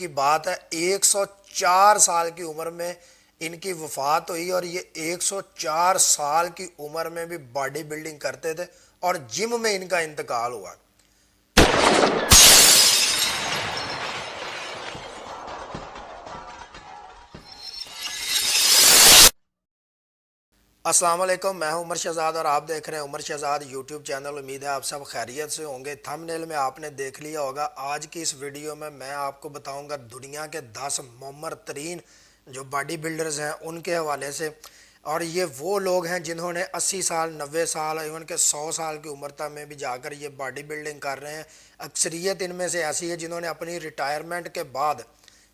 کی بات ہے 104 سال کی عمر میں ان کی وفات ہوئی، اور یہ 104 سال کی عمر میں بھی باڈی بلڈنگ کرتے تھے اور جم میں ان کا انتقال ہوا۔ السلام علیکم، میں ہوں عمر شہزاد اور آپ دیکھ رہے ہیں عمر شہزاد یوٹیوب چینل۔ امید ہے آپ سب خیریت سے ہوں گے۔ تھم نیل میں آپ نے دیکھ لیا ہوگا، آج کی اس ویڈیو میں آپ کو بتاؤں گا دنیا کے 10 معمر ترین جو باڈی بلڈرز ہیں ان کے حوالے سے، اور یہ وہ لوگ ہیں جنہوں نے 80 سال 90 سال ایون کہ 100 سال کی عمر تک میں بھی جا کر یہ باڈی بلڈنگ کر رہے ہیں۔ اکثریت ان میں سے ایسی ہے جنہوں نے اپنی ریٹائرمنٹ کے بعد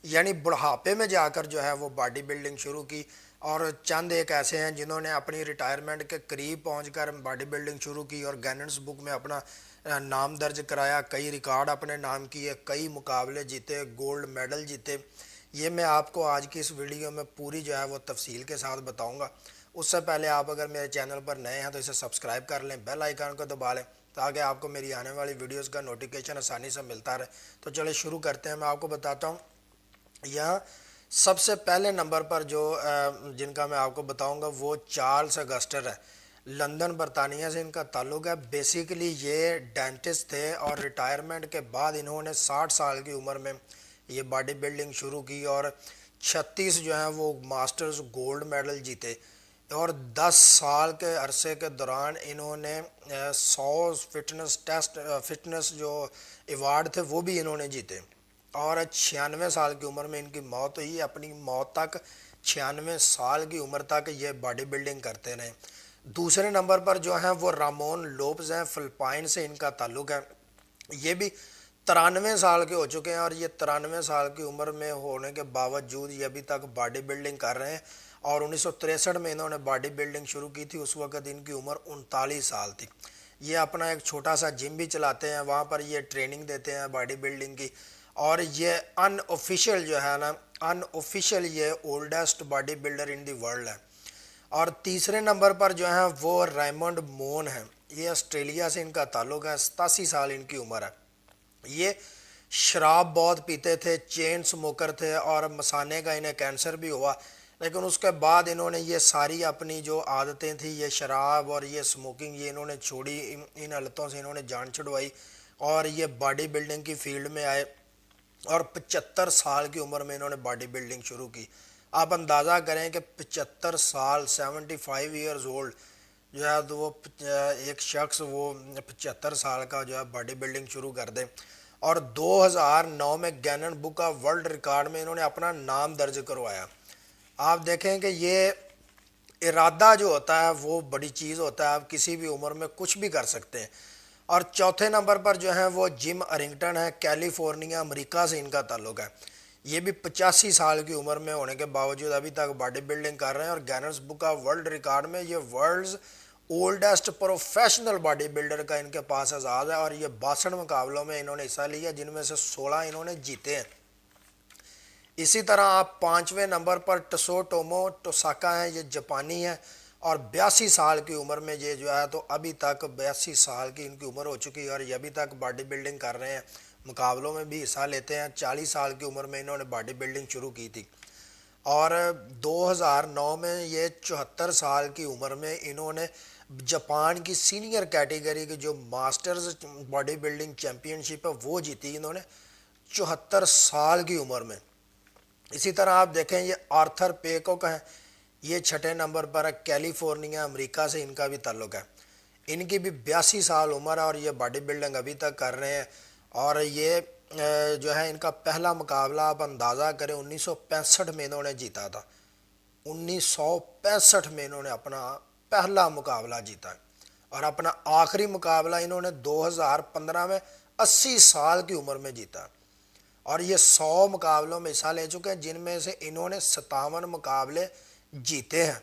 یعنی بڑھاپے میں جا کر جو ہے وہ باڈی بلڈنگ شروع کی، اور چند ایک ایسے ہیں جنہوں نے اپنی ریٹائرمنٹ کے قریب پہنچ کر باڈی بلڈنگ شروع کی اور گیننس بک میں اپنا نام درج کرایا، کئی ریکارڈ اپنے نام کیے، کئی مقابلے جیتے، گولڈ میڈل جیتے۔ یہ میں آپ کو آج کی اس ویڈیو میں پوری جو ہے وہ تفصیل کے ساتھ بتاؤں گا۔ اس سے پہلے آپ اگر میرے چینل پر نئے ہیں تو اسے سبسکرائب کر لیں، بیل آئیکن کو دبا لیں تاکہ آپ کو میری آنے والی ویڈیوز کا نوٹیفیکیشن آسانی سے ملتا رہے۔ تو چلے شروع کرتے ہیں۔ میں آپ کو بتاتا ہوں یہاں سب سے پہلے نمبر پر جو جن کا میں آپ کو بتاؤں گا وہ چارلس اگسٹر ہے، لندن برطانیہ سے ان کا تعلق ہے۔ بیسیکلی یہ ڈینٹسٹ تھے اور ریٹائرمنٹ کے بعد انہوں نے 60 سال کی عمر میں یہ باڈی بلڈنگ شروع کی اور 36 جو ہیں وہ ماسٹرز گولڈ میڈل جیتے، اور 10 سال کے عرصے کے دوران انہوں نے 100 فٹنس جو ایوارڈ تھے وہ بھی انہوں نے جیتے، اور 96 سال کی عمر میں ان کی موت ہوئی۔ اپنی موت تک 96 سال کی عمر تک یہ باڈی بلڈنگ کرتے رہے۔ دوسرے نمبر پر جو ہیں وہ رامون لوپز ہیں، فلپائن سے ان کا تعلق ہے۔ یہ بھی 93 سال کے ہو چکے ہیں، اور یہ 93 سال کی عمر میں ہونے کے باوجود یہ ابھی تک باڈی بلڈنگ کر رہے ہیں، اور 1963 میں انہوں نے باڈی بلڈنگ شروع کی تھی۔ اس وقت ان کی عمر 39 سال تھی۔ یہ اپنا ایک چھوٹا سا جم بھی چلاتے ہیں، وہاں پر یہ ٹریننگ دیتے ہیں باڈی بلڈنگ کی، اور یہ ان آفیشیل جو ہے نا ان آفیشیل یہ اولڈسٹ باڈی بلڈر ان دی ورلڈ ہے۔ اور تیسرے نمبر پر جو ہیں وہ ریمنڈ مون ہیں، یہ آسٹریلیا سے ان کا تعلق ہے، 87 سال ان کی عمر ہے۔ یہ شراب بہت پیتے تھے، چین سموکر تھے، اور مثانے کا انہیں کینسر بھی ہوا، لیکن اس کے بعد انہوں نے یہ ساری اپنی جو عادتیں تھیں، یہ شراب اور یہ سموکنگ، یہ انہوں نے چھوڑی، ان علتوں سے انہوں نے جان چھڑوائی اور یہ باڈی بلڈنگ کی فیلڈ میں آئے، اور 75 سال کی عمر میں انہوں نے باڈی بلڈنگ شروع کی۔ آپ اندازہ کریں کہ 75 سال 75 ایئرز اولڈ جو ہے تو وہ ایک شخص وہ 75 سال کا جو ہے باڈی بلڈنگ شروع کر دے، اور 2009 میں گینن بک آف ورلڈ ریکارڈ میں انہوں نے اپنا نام درج کروایا۔ آپ دیکھیں کہ یہ ارادہ جو ہوتا ہے وہ بڑی چیز ہوتا ہے، آپ کسی بھی عمر میں کچھ بھی کر سکتے ہیں۔ اور چوتھے نمبر پر جو ہیں وہ جم ارنگٹن ہے، کیلیفورنیا امریکہ سے ان کا تعلق ہے۔ یہ بھی 85 سال کی عمر میں ہونے کے باوجود ابھی تک باڈی بلڈنگ کر رہے ہیں، اور Guinness book of world record میں یہ world's oldest professional body builder کا ان کے پاس اعزاز ہے، اور یہ 62 مقابلوں میں انہوں نے حصہ لیا، جن میں سے 16 انہوں نے جیتے ہیں۔ اسی طرح آپ 5ویں نمبر پر ٹسوٹومو ٹوساکا ہیں، یہ جاپانی ہیں، اور 82 سال کی عمر میں یہ جو ہے تو ابھی تک 82 سال کی ان کی عمر ہو چکی ہے، اور یہ ابھی تک باڈی بلڈنگ کر رہے ہیں، مقابلوں میں بھی حصہ لیتے ہیں۔ 40 سال کی عمر میں انہوں نے باڈی بلڈنگ شروع کی تھی، اور 2009 میں یہ 74 سال کی عمر میں انہوں نے جاپان کی سینئر کیٹیگری کی جو ماسٹرز باڈی بلڈنگ چیمپئن شپ ہے وہ جیتی انہوں نے 74 سال کی عمر میں۔ اسی طرح آپ دیکھیں یہ آرتھر پیکوک ہیں، یہ 6 نمبر پر ہے، کیلیفورنیا امریکہ سے ان کا بھی تعلق ہے۔ ان کی بھی 82 سال عمر ہے، اور یہ باڈی بلڈنگ ابھی تک کر رہے ہیں، اور یہ جو ہے ان کا پہلا مقابلہ آپ اندازہ کریں 1965 میں انہوں نے جیتا تھا۔ 1965 میں انہوں نے اپنا پہلا مقابلہ جیتا ہے، اور اپنا آخری مقابلہ انہوں نے 2015 میں 80 سال کی عمر میں جیتا ہے، اور یہ 100 مقابلوں میں حصہ لے چکے ہیں، جن میں سے انہوں نے 57 مقابلے جیتے ہیں۔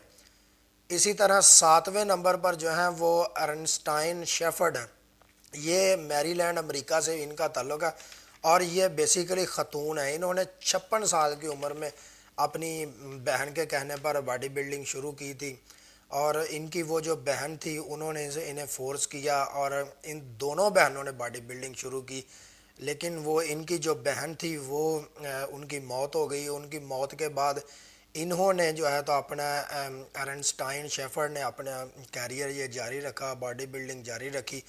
اسی طرح 7ویں نمبر پر جو ہیں وہ ارنسٹائن شیفرڈ ہیں، یہ میری لینڈ امریکہ سے ان کا تعلق ہے، اور یہ بیسیکلی خاتون ہیں۔ انہوں نے 56 سال کی عمر میں اپنی بہن کے کہنے پر باڈی بلڈنگ شروع کی تھی، اور ان کی وہ جو بہن تھی انہوں نے انہیں فورس کیا، اور ان دونوں بہنوں نے باڈی بلڈنگ شروع کی۔ لیکن وہ ان کی جو بہن تھی وہ ان کی موت ہو گئی. ان کی موت کے بعد انہوں نے جو ہے تو اپنا ارنسٹائن شیفرڈ نے اپنا کیریئر یہ جاری رکھا, باڈی بلڈنگ جاری رکھی,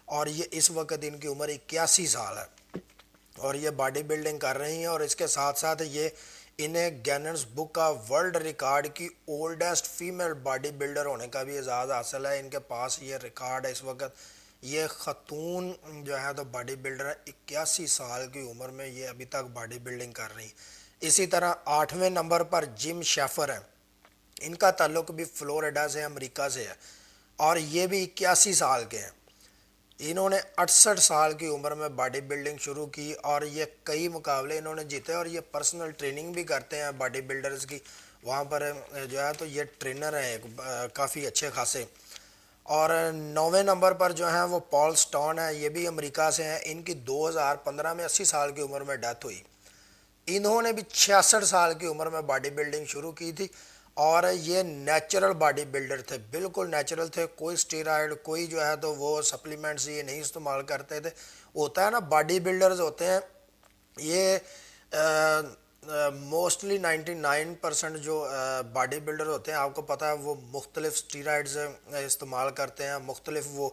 اور یہ اس وقت ان کی عمر 81 سال ہے اور یہ باڈی بلڈنگ کر رہی ہیں. اور اس کے ساتھ ساتھ یہ انہیں گینرس بک کا ورلڈ ریکارڈ کی اولڈسٹ فیمیل باڈی بلڈر ہونے کا بھی اعزاز حاصل ہے. ان کے پاس یہ ریکارڈ ہے اس وقت. یہ خاتون جو ہے تو باڈی بلڈر ہے, 81 سال کی عمر میں یہ ابھی تک باڈی بلڈنگ کر رہی ہیں. اسی طرح 8ویں نمبر پر جم شیفر ہیں. ان کا تعلق بھی فلوریڈا سے, امریکہ سے ہے, اور یہ بھی 81 سال کے ہیں. انہوں نے 68 سال کی عمر میں باڈی بلڈنگ شروع کی اور یہ کئی مقابلے انہوں نے جیتے, اور یہ پرسنل ٹریننگ بھی کرتے ہیں باڈی بلڈرز کی. وہاں پر جو ہے تو یہ ٹرینر ہیں کافی اچھے خاصے. اور 9ویں نمبر پر جو ہیں وہ پال سٹون ہیں, یہ بھی امریکہ سے ہیں. ان کی 2015 میں 80 سال کی عمر میں ڈیتھ ہوئی. انہوں نے بھی 66 سال کی عمر میں باڈی بلڈنگ شروع کی تھی, اور یہ نیچرل باڈی بلڈر تھے, بالکل نیچرل تھے. کوئی سٹیرائڈ, کوئی جو ہے تو وہ سپلیمنٹس یہ نہیں استعمال کرتے تھے. ہوتا ہے نا باڈی بلڈرز ہوتے ہیں یہ موسٹلی 99% جو باڈی بلڈر ہوتے ہیں آپ کو پتہ ہے وہ مختلف سٹیرائڈز استعمال کرتے ہیں, مختلف وہ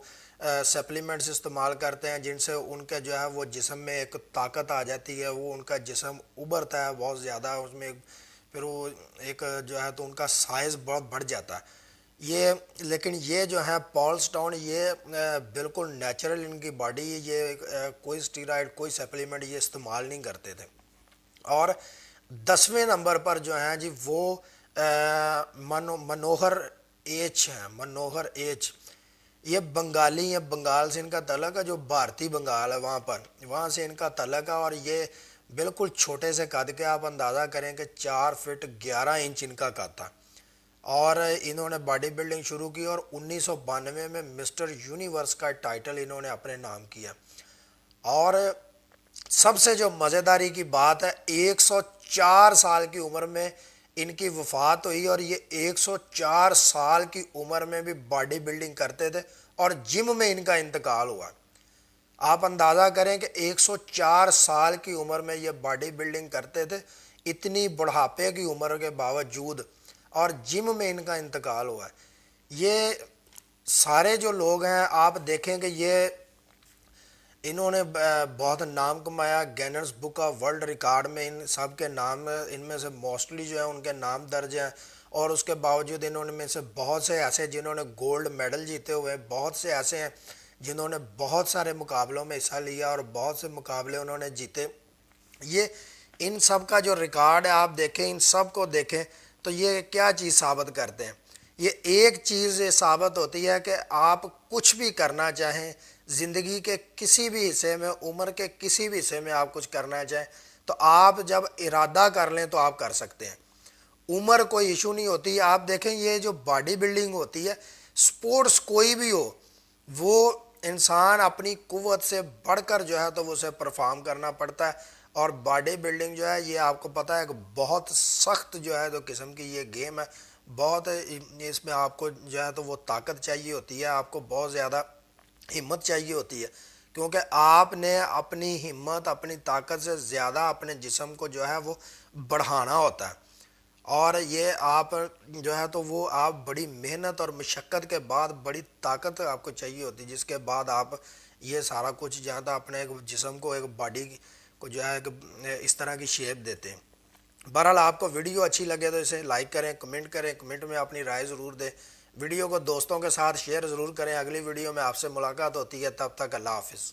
سپلیمنٹس استعمال کرتے ہیں جن سے ان کے جو ہے وہ جسم میں ایک طاقت آ جاتی ہے, وہ ان کا جسم ابھرتا ہے بہت زیادہ, اس میں پھر وہ ایک جو ہے تو ان کا سائز بہت بڑھ جاتا ہے. یہ لیکن یہ جو ہے پال سٹون یہ بالکل نیچرل ان کی باڈی, یہ کوئی سٹیرائڈ کوئی سپلیمنٹ یہ استعمال نہیں کرتے تھے. اور 10ویں نمبر پر جو ہیں جی وہ منوہر ایچ ہیں. منوہر ایچ یہ بنگالی ہیں, بنگال سے ان کا تعلق ہے, جو بھارتی بنگال ہے وہاں سے ان کا تعلق ہے. اور یہ بالکل چھوٹے سے قد کے, آپ اندازہ کریں کہ 4 فٹ 11 انچ ان کا قد تھا, اور انہوں نے باڈی بلڈنگ شروع کی اور 1992 میں مسٹر یونیورس کا ٹائٹل انہوں نے اپنے نام کیا. اور سب سے جو مزیداری کی بات ہے 104 سال کی عمر میں ان کی وفات ہوئی, اور یہ 104 سال کی عمر میں بھی باڈی بلڈنگ کرتے تھے اور جم میں ان کا انتقال ہوا. آپ اندازہ کریں کہ 104 سال کی عمر میں یہ باڈی بلڈنگ کرتے تھے اتنی بڑھاپے کی عمر کے باوجود, اور جم میں ان کا انتقال ہوا ہے. یہ سارے جو لوگ ہیں آپ دیکھیں کہ یہ انہوں نے بہت نام کمایا. گینرس بک آف ورلڈ ریکارڈ میں ان سب کے نام, ان میں سے موسٹلی جو ہے ان کے نام درج ہیں. اور اس کے باوجود انہوں نے میں سے بہت سے ایسے جنہوں نے گولڈ میڈل جیتے ہوئے, بہت سے ایسے ہیں جنہوں نے بہت سارے مقابلوں میں حصہ لیا اور بہت سے مقابلے انہوں نے جیتے. یہ ان سب کا جو ریکارڈ ہے آپ دیکھیں, ان سب کو دیکھیں تو یہ کیا چیز ثابت کرتے ہیں. یہ ایک چیز یہ ثابت ہوتی ہے کہ آپ کچھ بھی کرنا چاہیں زندگی کے کسی بھی حصے میں, عمر کے کسی بھی حصے میں آپ کچھ کرنا چاہیں تو آپ جب ارادہ کر لیں تو آپ کر سکتے ہیں. عمر کوئی ایشو نہیں ہوتی. آپ دیکھیں یہ جو باڈی بلڈنگ ہوتی ہے, سپورٹس کوئی بھی ہو, وہ انسان اپنی قوت سے بڑھ کر جو ہے تو وہ اسے پرفارم کرنا پڑتا ہے. اور باڈی بلڈنگ جو ہے یہ آپ کو پتہ ہے کہ بہت سخت جو ہے تو قسم کی یہ گیم ہے. بہت اس میں آپ کو جو ہے تو وہ طاقت چاہیے ہوتی ہے, آپ کو بہت زیادہ ہمت چاہیے ہوتی ہے, کیونکہ آپ نے اپنی ہمت اپنی طاقت سے زیادہ اپنے جسم کو جو ہے وہ بڑھانا ہوتا ہے. اور یہ آپ جو ہے تو وہ آپ بڑی محنت اور مشقت کے بعد بڑی طاقت آپ کو چاہیے ہوتی ہے, جس کے بعد آپ یہ سارا کچھ جو ہے اپنے ایک جسم کو, ایک باڈی کو جو ہے اس طرح کی شیپ دیتے ہیں. بہرحال آپ کو ویڈیو اچھی لگے تو اسے لائک کریں, کمنٹ کریں, کمنٹ میں اپنی رائے ضرور دیں, ویڈیو کو دوستوں کے ساتھ شیئر ضرور کریں. اگلی ویڈیو میں آپ سے ملاقات ہوتی ہے, تب تک اللہ حافظ.